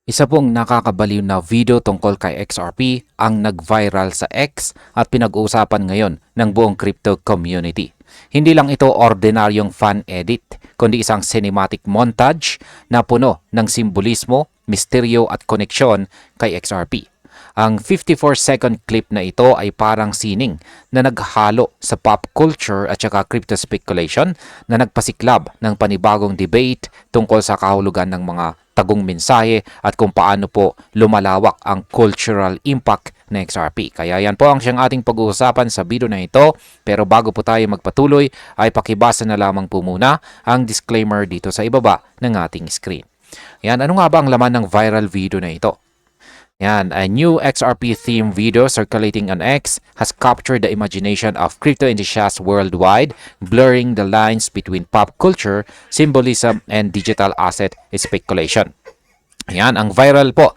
Isa pong nakakabaliw na video tungkol kay XRP ang nag-viral sa X at pinag-uusapan ngayon ng buong crypto community. Hindi lang ito ordinaryong fan edit, kundi isang cinematic montage na puno ng simbolismo, misteryo at koneksyon kay XRP. Ang 54-second clip na ito ay parang sining na naghalo sa pop culture at saka crypto speculation na nagpasiklab ng panibagong debate tungkol sa kahulugan ng mga tagong mensahe at kung paano po lumalawak ang cultural impact ng XRP. Kaya yan po ang siyang ating pag-uusapan sa video na ito. Pero bago po tayo magpatuloy ay pakibasa na lamang po muna ang disclaimer dito sa ibaba ng ating screen. Yan, ano nga ba ang laman ng viral video na ito? Yan, a new XRP theme video circulating on X has captured the imagination of crypto enthusiasts worldwide, blurring the lines between pop culture, symbolism, and digital asset speculation. Yan, ang viral po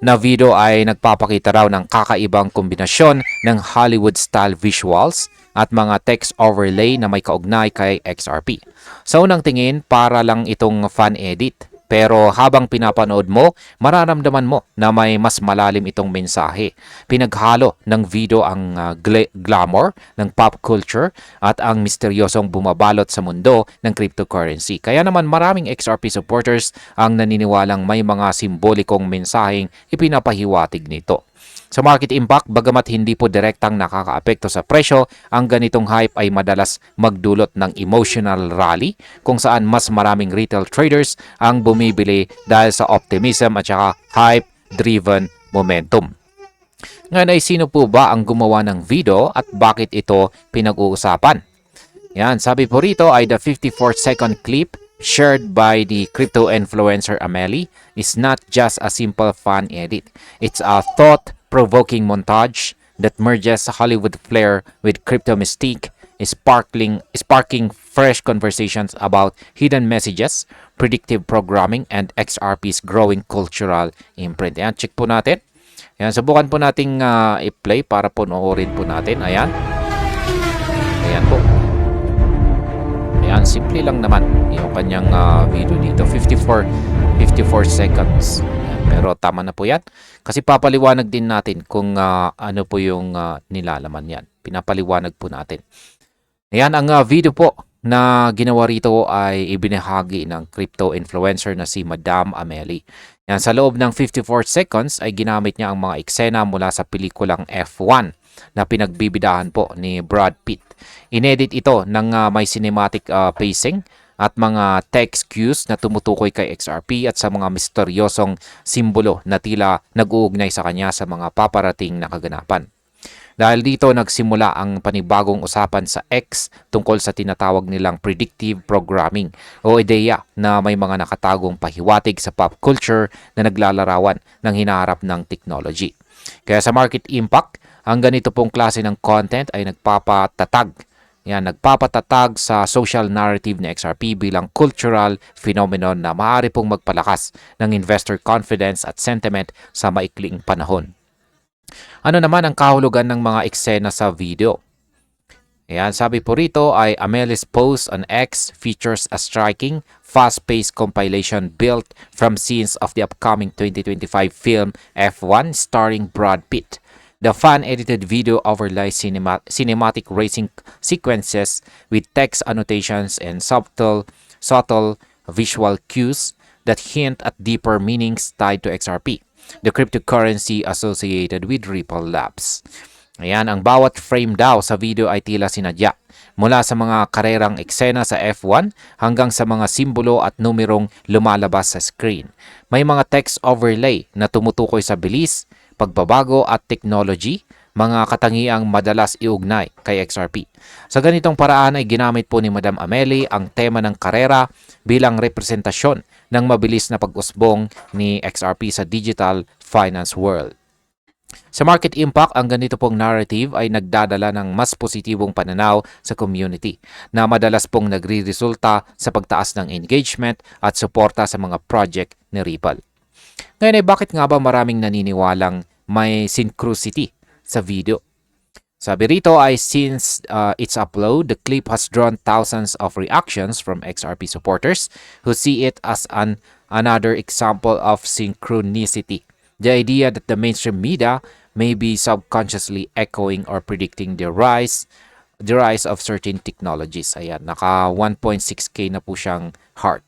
na video ay nagpapakita raw ng kakaibang kombinasyon ng Hollywood-style visuals at mga text overlay na may kaugnay kay XRP. Sa unang tingin, para lang itong fan edit. Pero habang pinapanood mo, mararamdaman mo na may mas malalim itong mensahe. Pinaghalo ng video ang glamour ng pop culture at ang misteryosong bumabalot sa mundo ng cryptocurrency. Kaya naman maraming XRP supporters ang naniniwalang may mga simbolikong mensaheng ipinapahiwatig nito. Sa market impact, bagamat hindi po direktang nakakaapekto sa presyo, ang ganitong hype ay madalas magdulot ng emotional rally kung saan mas maraming retail traders ang bumibili dahil sa optimism at saka hype-driven momentum. Ngayon ay sino po ba ang gumawa ng video at bakit ito pinag-uusapan? Yan, sabi po rito ay the 54-second clip shared by the crypto influencer Amelie is not just a simple fun edit. It's a thought-provoking montage that merges Hollywood flair with crypto mystique, sparking fresh conversations about hidden messages, predictive programming, and XRP's growing cultural imprint. Ayan, check po natin. Ayan, subukan po nating i-play para panoorin po natin. Ayan. Ayan po. Ayan, simple lang naman yung kanyang video dito. 54 seconds. Ayan, pero tama na po yan. Kasi papaliwanag din natin kung ano po yung nilalaman yan. Pinapaliwanag po natin. Ayan, ang video po na ginawa rito ay ibinahagi ng crypto influencer na si Madam Amelie. Yan, sa loob ng 54 seconds ay ginamit niya ang mga eksena mula sa pelikulang F1 na pinagbibidahan po ni Brad Pitt. Inedit ito ng may cinematic pacing at mga text cues na tumutukoy kay XRP at sa mga misteryosong simbolo na tila nag-uugnay sa kanya sa mga paparating na kaganapan. Dahil dito nagsimula ang panibagong usapan sa X tungkol sa tinatawag nilang predictive programming o ideya na may mga nakatagong pahiwatig sa pop culture na naglalarawan ng hinaharap ng technology. Kaya sa market impact, ang ganito pong klase ng content ay nagpapatatag sa social narrative ng XRP bilang cultural phenomenon na maaari pong magpalakas ng investor confidence at sentiment sa maikling panahon. Ano naman ang kahulugan ng mga eksena sa video? Ayan, sabi po rito ay Amelie's post on X features a striking, fast-paced compilation built from scenes of the upcoming 2025 film F1 starring Brad Pitt. The fan-edited video overlies cinematic racing sequences with text annotations and subtle visual cues that hint at deeper meanings tied to XRP, the cryptocurrency associated with Ripple Labs. Ayan, ang bawat frame daw sa video ay tila sinadya. Mula sa mga karerang eksena sa F1 hanggang sa mga simbolo at numerong lumalabas sa screen. May mga text overlay na tumutukoy sa bilis, pagbabago at technology, mga katangiang madalas iugnay kay XRP. Sa ganitong paraan ay ginamit po ni Madam Amelie ang tema ng karera bilang representasyon ng mabilis na pag-usbong ni XRP sa digital finance world. Sa market impact, ang ganito pong narrative ay nagdadala ng mas positibong pananaw sa community na madalas pong nagre-resulta sa pagtaas ng engagement at suporta sa mga project ni Ripple. Ngayon ay bakit nga ba maraming naniniwalang may synchronicity sa video? Sabi rito ay since its upload, the clip has drawn thousands of reactions from XRP supporters who see it as an another example of synchronicity. The idea that the mainstream media may be subconsciously echoing or predicting the rise of certain technologies. Ayan, naka 1.6K na po siyang heart.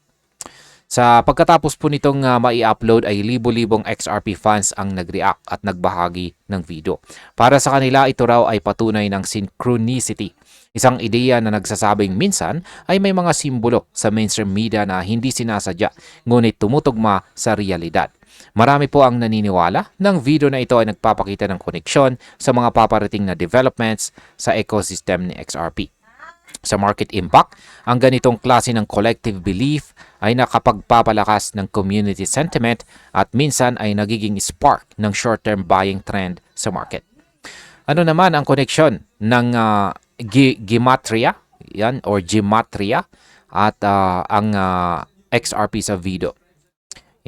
Sa pagkatapos po nitong mai-upload ay libo-libong XRP fans ang nag-react at nagbahagi ng video. Para sa kanila, ito raw ay patunay ng synchronicity. Isang ideya na nagsasabing minsan ay may mga simbolo sa mainstream media na hindi sinasadya, ngunit tumutugma sa realidad. Marami po ang naniniwala ng video na ito ay nagpapakita ng koneksyon sa mga paparating na developments sa ecosystem ni XRP. Sa market impact, ang ganitong klase ng collective belief ay nakapagpapalakas ng community sentiment at minsan ay nagiging spark ng short-term buying trend sa market. Ano naman ang koneksyon ng gematria, yan, or gematria at ang XRP sa video?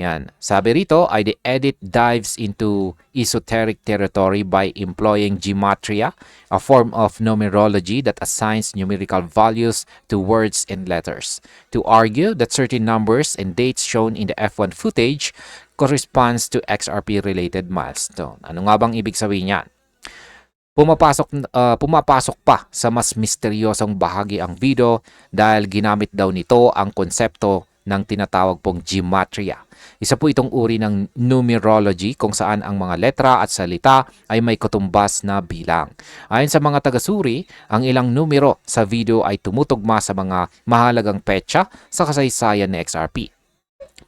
Yan. Sabi rito ay the edit dives into esoteric territory by employing gematria, a form of numerology that assigns numerical values to words and letters, to argue that certain numbers and dates shown in the F1 footage corresponds to XRP-related milestone. Ano nga bang ibig sabihin niyan? Pumapasok pa sa mas misteryosong bahagi ang video dahil ginamit daw nito ang konsepto ng tinatawag pong gematria. Isa po itong uri ng numerology kung saan ang mga letra at salita ay may katumbas na bilang. Ayon sa mga tagasuri, ang ilang numero sa video ay tumutugma sa mga mahalagang petsa sa kasaysayan ni XRP.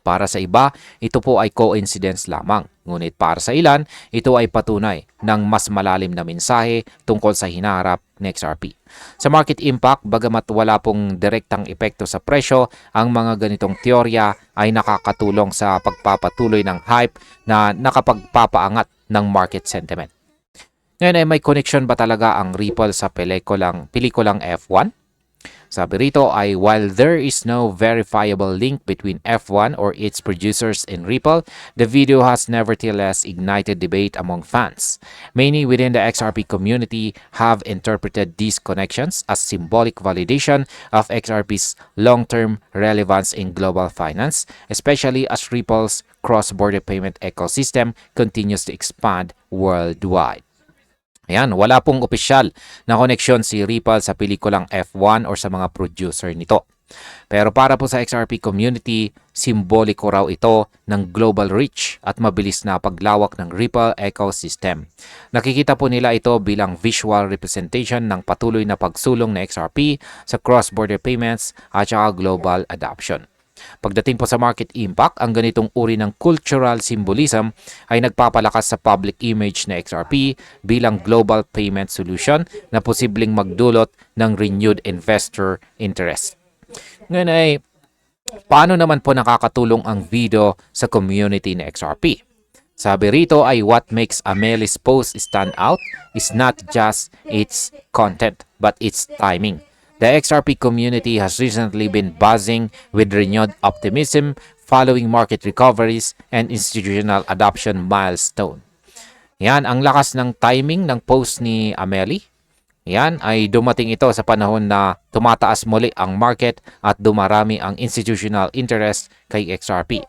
Para sa iba, ito po ay coincidence lamang. Ngunit para sa ilan, ito ay patunay ng mas malalim na mensahe tungkol sa hinaharap ni XRP. Sa market impact, bagamat wala pong direktang epekto sa presyo, ang mga ganitong teorya ay nakakatulong sa pagpapatuloy ng hype na nakapagpapaangat ng market sentiment. Ngayon ay may connection ba talaga ang Ripple sa pelikulang F1? Sabi rito ay while there is no verifiable link between F1 or its producers and Ripple, the video has nevertheless ignited debate among fans. Many within the XRP community have interpreted these connections as symbolic validation of XRP's long-term relevance in global finance, especially as Ripple's cross-border payment ecosystem continues to expand worldwide. Ayan, wala pong opisyal na koneksyon si Ripple sa pelikulang F1 or sa mga producer nito. Pero para po sa XRP community, simboliko raw ito ng global reach at mabilis na paglawak ng Ripple ecosystem. Nakikita po nila ito bilang visual representation ng patuloy na pagsulong ng XRP sa cross-border payments at saka global adoption. Pagdating po sa market impact, ang ganitong uri ng cultural symbolism ay nagpapalakas sa public image na XRP bilang global payment solution na posibleng magdulot ng renewed investor interest. Ngayon ay, paano naman po nakakatulong ang video sa community na XRP? Sabi rito ay what makes Amelie's post stand out is not just its content but its timing. The XRP community has recently been buzzing with renewed optimism following market recoveries and institutional adoption milestone. Yan, ang lakas ng timing ng post ni Amelie. Yan, ay dumating ito sa panahon na tumataas muli ang market at dumarami ang institutional interest kay XRP.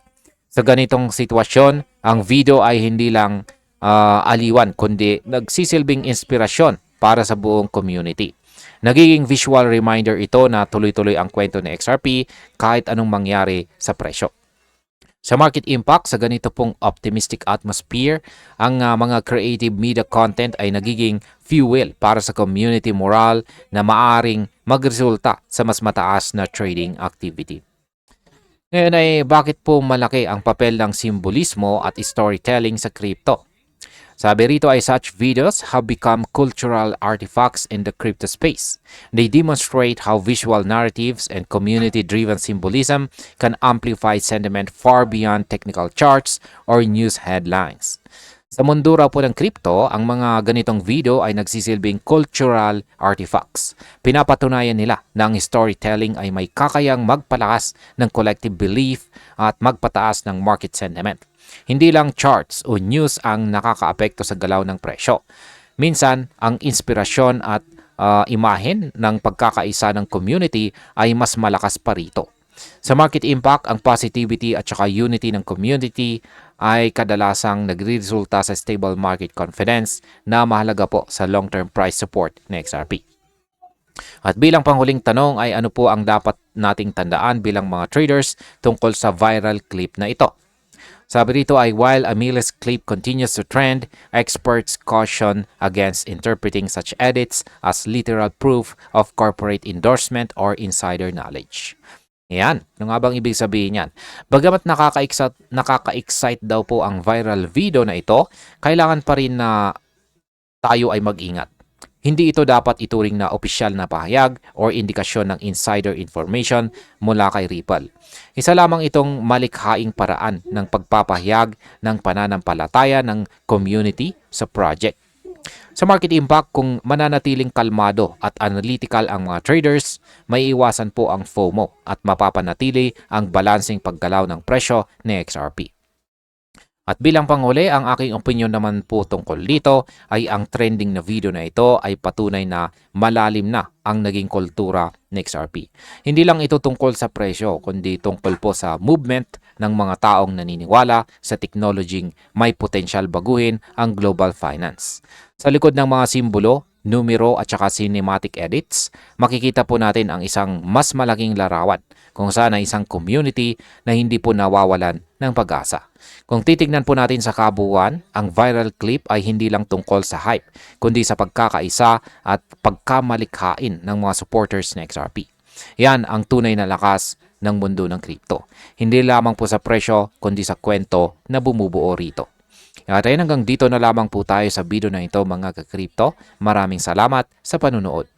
Sa ganitong sitwasyon, ang video ay hindi lang aliwan kundi nagsisilbing inspirasyon para sa buong community. Nagiging visual reminder ito na tuloy-tuloy ang kwento ng XRP kahit anong mangyari sa presyo. Sa market impact, sa ganito pong optimistic atmosphere, ang mga creative media content ay nagiging fuel para sa community morale na maaring magresulta sa mas mataas na trading activity. Ngayon ay bakit po malaki ang papel ng simbolismo at storytelling sa crypto? Sabi rito ay such videos have become cultural artifacts in the crypto space. They demonstrate how visual narratives and community-driven symbolism can amplify sentiment far beyond technical charts or news headlines. Sa mundo raw po ng crypto, ang mga ganitong video ay nagsisilbing cultural artifacts. Pinapatunayan nila na ang storytelling ay may kakayang magpalakas ng collective belief at magpataas ng market sentiment. Hindi lang charts o news ang nakakaapekto sa galaw ng presyo. Minsan, ang inspirasyon at imahen ng pagkakaisa ng community ay mas malakas pa rito. Sa market impact, ang positivity at saka unity ng community ay kadalasang nagreresulta sa stable market confidence na mahalaga po sa long-term price support ng XRP. At bilang panghuling tanong ay ano po ang dapat nating tandaan bilang mga traders tungkol sa viral clip na ito? Sabi rito ay while Amelis clip continues to trend, experts caution against interpreting such edits as literal proof of corporate endorsement or insider knowledge. Yan, ano nga bang ibig sabihin yan? Bagamat nakaka-excite daw po ang viral video na ito, kailangan pa rin na tayo ay mag-ingat. Hindi ito dapat ituring na opisyal na pahayag or indikasyon ng insider information mula kay Ripple. Isa lamang itong malikhaing paraan ng pagpapahayag ng pananampalataya ng community sa project. Sa market impact, kung mananatiling kalmado at analytical ang mga traders, may iwasan po ang FOMO at mapapanatili ang balansing paggalaw ng presyo ni XRP. At bilang panghuli, ang aking opinion naman po tungkol dito ay ang trending na video na ito ay patunay na malalim na ang naging kultura ng XRP. Hindi lang ito tungkol sa presyo, kundi tungkol po sa movement ng mga taong naniniwala sa technology may potensyal baguhin ang global finance. Sa likod ng mga simbolo, numero at saka cinematic edits, makikita po natin ang isang mas malaking larawan kung saan ay isang community na hindi po nawawalan ng pag-asa. Kung titignan po natin sa kabuuan, ang viral clip ay hindi lang tungkol sa hype, kundi sa pagkakaisa at pagkamalikhain ng mga supporters ng XRP. Yan ang tunay na lakas ng mundo ng crypto. Hindi lamang po sa presyo, kundi sa kwento na bumubuo rito. At ayun, hanggang dito na lamang po tayo sa video na ito mga ka-crypto. Maraming salamat sa panunood.